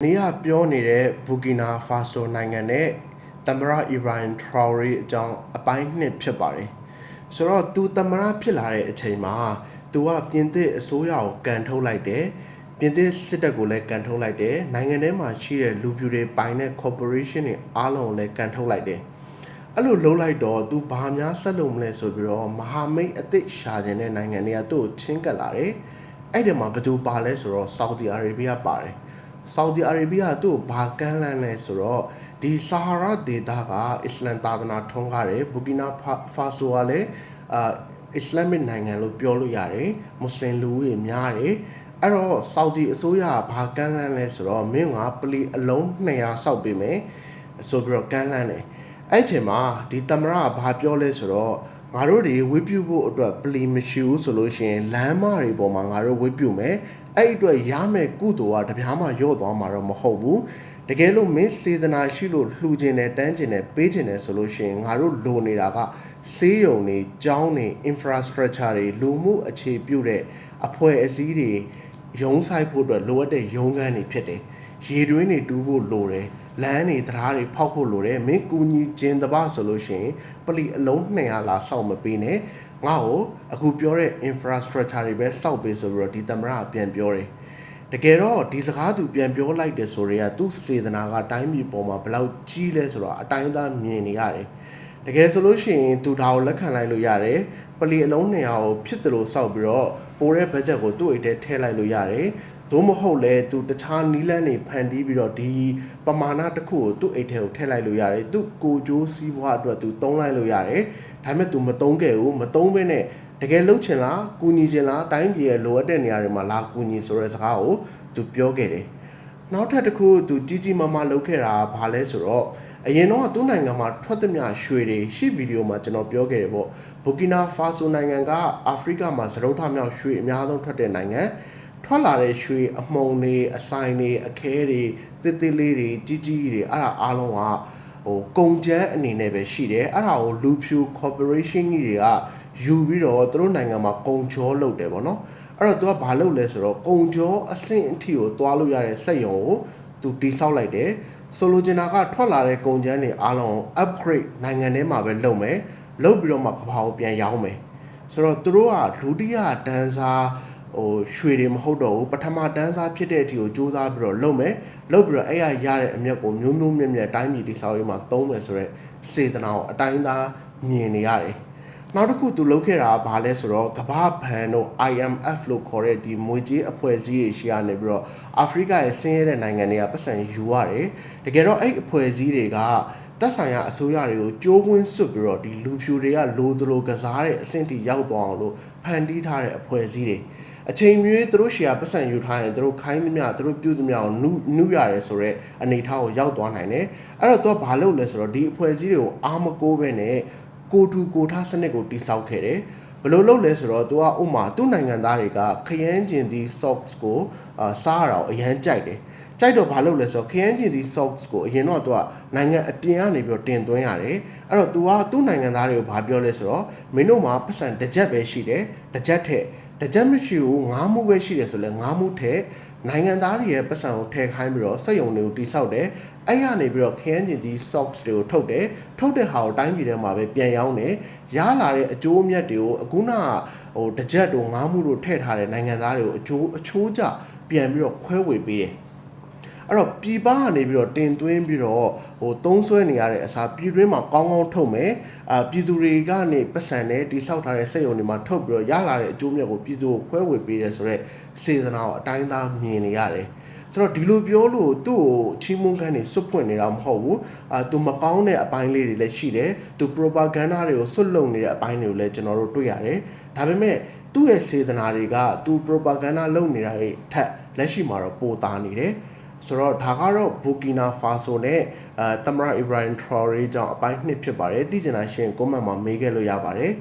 နေရပြောနေတဲ့ဘူကီနာဖာဆိုနိုင်ငံနဲ့သမ္မတအီဘရာဟင်ထရော်ရီအကြောင်းအပိုင်းနှစ်ဖြစ်ပါတယ်ဆိုတော့သူသမ္မတဖြစ်လာတဲ့အချိန်မှာသူကပြင်သစ်အစိုးရကိုကန်ထုတ်လိုက်တယ်ပြင်သစ်စစ်တပ်ကိုလည်းကန်ထုတ်လိုက်တယ်နိုင်ငံထဲမှာရှိတဲ့လူပြူတွေပိုင်တဲ့ corporation တွေအားလုံးကိုလည်းကန်ထုတ်လိုက်တယ်အဲ့လိုလုပ်လိုက်တော့သူဘာများဆက်လုပ်မလဲဆိုပြီးတော့မဟာမိတ်အသစ်ရှာခြင်းတဲ့နိုင်ငံတွေကသူ့ကိုချင်းကပ်လာတယ်အဲ့ဒီမှာဘယ်သူပါလဲဆိုတော့ဆော်ဒီအာရေဗျပါတယ်ဆော်ဒီအာရေဗျသူ့ကိုဘာကမ်းလှမ်းလဲဆိုတော့ဒီဆာဟာရာဒေသကအစ္စလမ်သာသနာထွန်းကားတယ်ဘူကီနာဖာဆိုကလည်းအစ္စလာမစ်နိုင်ငံလို့ပြောလို့ရတယ်မွတ်စလင်လူဦးရေများတယ်အဲ့တော့ဆော်ဒီအစိုးရကဘာကမ်းလှမ်းလဲဆိုတော့မင်းကပလီအလုံး200စောက်ပေးမယ်ဆိုပြီးတော့ကမ်းလှမ်းတယ်အဲ့အချိန်မှာဒီသမ္မတကဘာပြောလဲဆိုတော့ငါတို့တွေဝေးပြုဖို့အတွက်ပလီမရှိဘူးဆိုလို့ရှိရင်လမ်းမတွေပေါ်မှာငါတို့ဝေးပြုမယ်အဲ့အတွက်ရမယ်ကုသိုလ်ကတပြားမှရော့သွားမှာတော့မဟုတ်ဘူးတကယ်လို့မင်းစေတနာရှိလို့လှူခြင်းနဲ့တန်းခြင်းနဲ့ပေးခြင်းနဲ့ဆိုလို့ရှိရင်ငါတို့လိုနေတာကဆေးရုံတွေကျောင်းတွေ infrastructure တွေလူမှုအခြေပြုတဲ့အဖွဲ့အစည်းတွေရုံးဆိုင်ဖို့အတွက်လိုအပ်တဲ့ရုံးခန်းတွေဖြစ်တယ်ရေတွင်းတွေတူးဖို့လိုတယ်လမ်းတွေတရားတွေဖောက်ဖို့လိုတယ်မင်းကူညီခြင်းတပါဆိုလို့ရှိရင်ပလီအလုံး200လာစောက်မပေးနဲ့ငါ့ကိုအခုပြောတဲ့ infrastructure တွေပဲစောက်ပေးဆိုပြီးတော့ဒီသမ္မတကပြန်ပြောတယ်တကယ်တော့ဒီစကားသူပြန်ပြောလိုက်တယ်ဆိုတော့သူစေတနာကတိုင်းပြည်ပေါ်မှာဘယ်လောက်ကြီးလဲဆိုတော့အတိုင်းသားမြင်နေရတယ်တကယ်ဆိုလို့ရှိရင်သူဒါကိုလက်ခံလိုက်လို့ရတယ်ပလီအလုံး200ကိုဖြစ်တယ်လို့စောက်ပြီးတော့ပိုတဲ့ဘတ်ဂျက်ကိုသူ့အိတ်ထဲထည့်လိုက်လို့ရတယ်သို့မဟုတ်လဲသူတခြားနီးလန်းတွေဖန်တီးပြီးတော့ဒီပမာဏတစ်ခုကိုသူ့အိတ်ထဲကိုထည့်လိုက်လို့ရတယ်သူ့ကိုကျိုးစီးပွားအတွက်သူသုံးလိုက်လို့ရတယ်ဒါပေမဲ့သူမသုံးခဲ့ဘူးမသုံးဘဲနဲ့တကယ်လှုပ်ချင်လားကူညီချင်လားတိုင်းပြည်ရဲ့လိုအပ်တဲ့နေရာတွေမှာလာကူညီဆိုတဲ့စကားကိုသူပြောခဲ့တယ်နောက်ထပ်တစ်ခုသူကြီးကြီးမားမားလုပ်ခဲ့တာဘာလဲဆိုတော့အရင်တော့သူ့နိုင်ငံမှာထွက်သမျှရွှေတွေရှေ့ဗီဒီယိုမှာကျွန်တော်ပြောခဲ့တယ်ပေါ့ဘူကီနာဖာဆိုနိုင်ငံကအာဖရိကမှာစတုထမြောက်ရွှေအများဆုံးထွက်တဲ့နိုင်ငံထွက်လာတဲ့ရွှေအမှုံတွေအဆိုင်တွေအခဲတွေတစ်တစ်လေးတွေကြီးကြီးတွေအဲ့ဒါအားလုံးကကုန်ကျန်းအနေနဲ့ပဲရှိတယ်အဲ့ဒါကိုလူဖြူ corporation ကြီးတွေကယူပြီးတော့သူတို့နိုင်ငံမှာကုန်ကြောလုပ်တယ်ပေါ့နော်အဲ့တော့သူကဘာလုပ်လဲဆိုတော့ကုန်ကြောအဆင့်အထိကိုတွားလို့ရတဲ့စက်ရုံကိုသူတိဆောက်လိုက်တယ်ဆိုလိုချင်တာကထွက်လာတဲ့ကုန်ကျန်းတွေအားလုံး upgrade နိုင်ငံထဲမှာပဲလုပ်မယ်လုပ်ပြီးတော့မှကမ္ဘာကိုပြန်ရောင်းမယ်ဆိုတော့သူတို့ကဒုတိယတန်းစားရွှေတွေမဟုတ်တော့ဘူးပထမတန်းစားဖြစ်တဲ့အထိကိုစူးစမ်းပြီးတော့လုပ်မယ်လုပ်ပြီးတော့အဲ့ရရတဲ့အမြတ်ကိုမျိုးမျိုးမြတ်မြတ်တိုင်းပြည်တိဆောက်ရေးမှာသုံးမယ်ဆိုတော့စေတနာကိုအတိုင်းသားမြင်နေရတယ်နောက်တစ်ခုသူလုပ်ခဲ့တာကဘာလဲဆိုတော့ကမ္ဘာဘဏ်တို့ IMF လို့ခေါ်တဲ့ဒီငွေကြေးအဖွဲ့အစည်းတွေရှိရနေပြီးတော့အာဖရိကရဲ့ဆင်းရဲတဲ့နိုင်ငံတွေကပတ်စံယူရတယ်တကယ်တော့အဲ့အဖွဲ့အစည်းတွေကသက်ဆိုင်ရာအစိုးရတွေကိုကြိုးကွင်းစွတ်ပြီးတော့ဒီလူဖြူတွေကလိုသလိုကစားတဲ့အဆင့်ထိရောက်သွားအောင်လို့ဖန်တီးထားတဲ့အဖွဲ့အစည်းတွေအချိန်မျိုးသူတို့ရှေ့ကပတ်စံယူထားရင်သူတို့ခိုင်းသမျှသူတို့ပြုသမျှကိုနုရတယ်ဆိုတော့အနေထားကိုရောက်သွားနိုင်တယ်အဲ့တော့သူကဘာလုပ်လဲဆိုတော့ဒီအဖွဲ့အစည်းတွေကိုအားမကိုးပဲနဲ့ကိုတူကိုထားစနစ်ကိုတိဆောက်ခဲ့တယ်ဘယ်လိုလုပ်လဲဆိုတော့သူကဥမာသူ့နိုင်ငံသားတွေကခရမ်းကျင်ဒီ socks ကိုစားရအောင်အရန်ကြိုက်တယ်ကြိုက်တော့ဘာလုပ်လဲဆိုတော့ခရမ်းကျင်ဒီ socks ကိုအရင်တော့သူကနိုင်ငံအပြင်ကနေပြီးတော့တင်သွင်းရတယ်အဲ့တော့သူကသူ့နိုင်ငံသားတွေကိုဘာပြောလဲဆိုတော့မင်းတို့မှာပတ်စံတစ်ချက်ပဲရှိတယ်တစ်ချက်ထက်တကြက်မရှိဘူးငါးမှုပဲရှိတယ်ဆိုလဲငါးမှုထက်နိုင်ငံသားတွေရဲ့ပတ်စံကိုထည့်ခိုင်းပြီးတော့စက်ရုံတွေကိုတိဆောက်တယ်အဲ့ရနေပြီးတော့ခရမ်းကျင်ဒီ socks တွေကိုထုတ်တယ်ထုတ်တဲ့ဟာကိုတိုင်းပြည်ထဲမှာပဲပြန်ရောင်းတယ်ရလာတဲ့အကျိုးအမြတ်တွေကိုအခုနတကြက်တို့ငါးမှုတို့ထည့်ထားတဲ့နိုင်ငံသားတွေကိုအချိုးကျပြန်ပြီးတော့ခွဲဝေပေးတယ်အဲ့တော့ပြည်ပကနေပြီးတော့တင်သွင်းပြီးတော့သုံးစွဲနေရတဲ့အစားပြည်တွင်းမှာကောင်းကောင်းထုတ်မယ်ပြည်သူတွေကနေပတ်စံနဲ့တိဆောက်ထားတဲ့စက်ရုံတွေမှာထုတ်ပြီးတော့ရလာတဲ့အကျိုးမြတ်ကိုပြည်သူကိုခွဲဝေပေးတယ်ဆိုတော့စေတနာကိုအတိုင်းသားမြင်နေရတယ်ဆိုတော့ဒီလိုပြောလို့သူ့ကိုချီးမွမ်းခန်းတွေစွတ်ဖွင့်နေတာမဟုတ်ဘူးသူမကောင်းတဲ့အပိုင်းလေးတွေလည်းရှိတယ်သူ propaganda တွေကိုစွတ်လုံနေတဲ့အပိုင်းတွေကိုလည်းကျွန်တော်တို့တွေ့ရတယ်ဒါပေမဲ့သူ့ရဲ့စေတနာတွေကသူ propaganda လုပ်နေတာတွေထက်လက်ရှိမှာတော့ပိုသာနေတယ်ဆိုတော့ဒါကတော့ဘူကီနာဖာဆိုနဲ့သမ္မတအီဘရာဟင်ထရော်ရီကြောင့်အပိုင်း2ဖြစ်ပါတယ်သိချင်တာရှင် comment မှာမေးခဲ့လို့ရပါတယ်